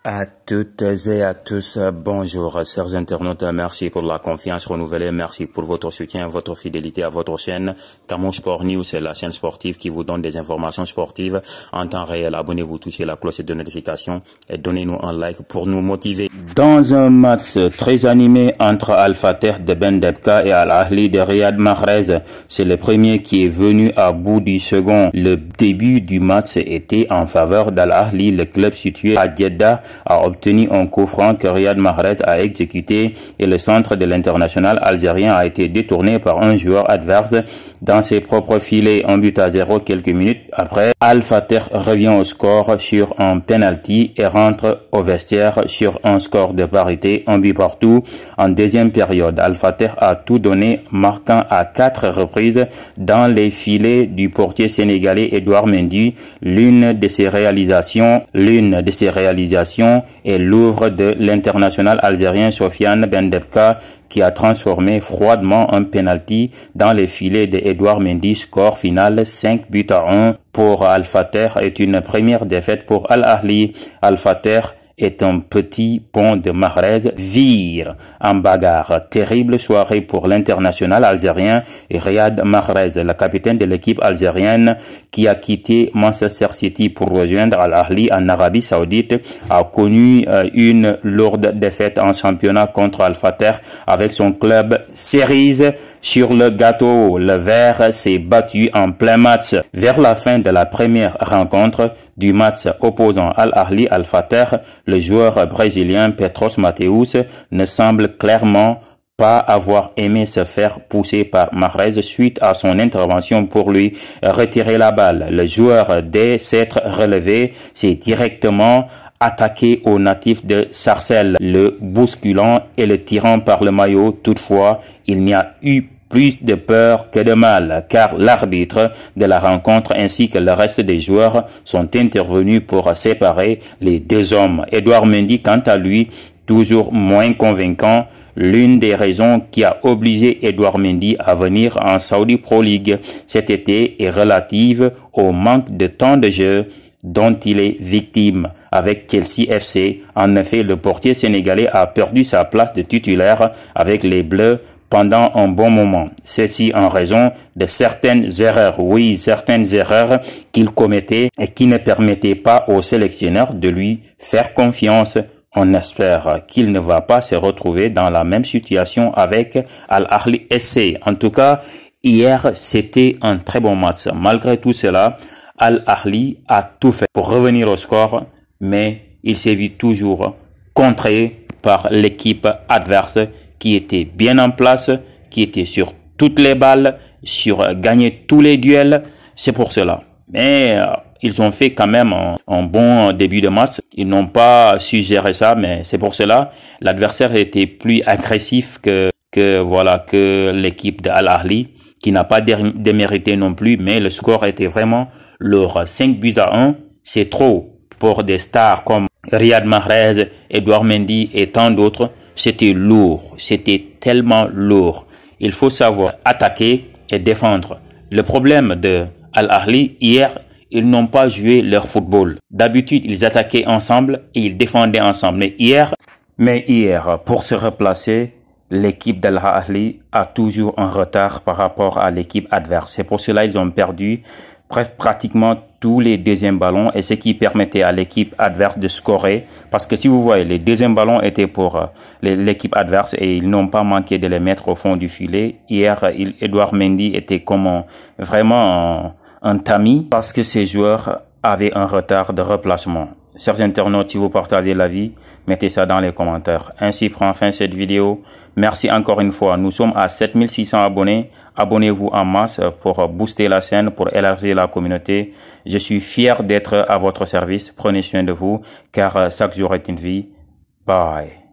À toutes et à tous, bonjour, chers internautes, merci pour la confiance renouvelée, merci pour votre soutien, votre fidélité à votre chaîne. Camon Sport News, c'est la chaîne sportive qui vous donne des informations sportives en temps réel. Abonnez-vous, touchez la cloche de notification et donnez-nous un like pour nous motiver. Dans un match très animé entre Al Fateh de Ben Debka et Al Ahli de Riyad Mahrez, c'est le premier qui est venu à bout du second. Le début du match était en faveur d'Al Ahli, le club situé à Jeddah a obtenu un coup franc que Riyad Mahrez a exécuté et le centre de l'international algérien a été détourné par un joueur adverse dans ses propres filets. 1-0 quelques minutes après. Al Fateh revient au score sur un penalty et rentre au vestiaire sur un score de parité, 1 but partout. En deuxième période, Al Fateh a tout donné, marquant à 4 reprises dans les filets du portier sénégalais Edouard Mendy. L'une de ses réalisations est l'œuvre de l'international algérien Sofiane Ben Debka qui a transformé froidement un penalty dans les filets de Edouard Mendy. Score final 5-1 pour Al Fateh est une première défaite pour Al Ahli. Al Fateh est un petit pont de Mahrez vire en bagarre. Terrible soirée pour l'international algérien et Riyad Mahrez, le capitaine de l'équipe algérienne qui a quitté Manchester City pour rejoindre Al Ahli en Arabie Saoudite, a connu une lourde défaite en championnat contre Al Fateh avec son club cerise sur le gâteau. Le vert s'est battu en plein match. Vers la fin de la première rencontre du match opposant Al Ahli Al Fateh, le joueur brésilien Petros Mateus ne semble clairement pas avoir aimé se faire pousser par Mahrez suite à son intervention pour lui retirer la balle. Le joueur, dès s'être relevé, s'est directement attaqué au natif de Sarcelles, le bousculant et le tirant par le maillot. Toutefois, il n'y a eu plus de peur que de mal, car l'arbitre de la rencontre ainsi que le reste des joueurs sont intervenus pour séparer les deux hommes. Edouard Mendy, quant à lui, toujours moins convaincant, l'une des raisons qui a obligé Edouard Mendy à venir en Saudi Pro League cet été est relative au manque de temps de jeu dont il est victime avec Chelsea FC. En effet, le portier sénégalais a perdu sa place de titulaire avec les Bleus pendant un bon moment. Ceci en raison de certaines erreurs, certaines erreurs qu'il commettait et qui ne permettaient pas au sélectionneur de lui faire confiance. On espère qu'il ne va pas se retrouver dans la même situation avec Al Ahli SC. En tout cas, hier, c'était un très bon match. Malgré tout cela, Al Ahli a tout fait pour revenir au score, mais il s'est vu toujours contré par l'équipe adverse qui était bien en place, qui était sur toutes les balles, sur gagner tous les duels. C'est pour cela. Mais ils ont fait quand même un bon début de match. Ils n'ont pas su gérer ça, mais c'est pour cela. L'adversaire était plus agressif que l'équipe de Al Ahli, qui n'a pas démérité non plus, mais le score était vraiment lourd. 5-1, c'est trop pour des stars comme Riyad Mahrez, Edouard Mendy et tant d'autres. C'était lourd, c'était tellement lourd. Il faut savoir attaquer et défendre. Le problème de Al Ahli, hier, ils n'ont pas joué leur football. D'habitude, ils attaquaient ensemble et ils défendaient ensemble. Mais hier, pour se replacer, l'équipe d'Al Ahli a toujours un retard par rapport à l'équipe adverse. C'est pour cela qu'ils ont perdu pratiquement tous les deuxièmes ballons et ce qui permettait à l'équipe adverse de scorer. Parce que si vous voyez, les deuxièmes ballons étaient pour l'équipe adverse et ils n'ont pas manqué de les mettre au fond du filet. Hier, Edouard Mendy était comme vraiment un tamis parce que ces joueurs avaient un retard de replacement. Chers internautes, si vous partagez l'avis, mettez ça dans les commentaires. Ainsi prend fin cette vidéo. Merci encore une fois. Nous sommes à 7600 abonnés. Abonnez-vous en masse pour booster la chaîne, pour élargir la communauté. Je suis fier d'être à votre service. Prenez soin de vous, car chaque jour est une vie. Bye.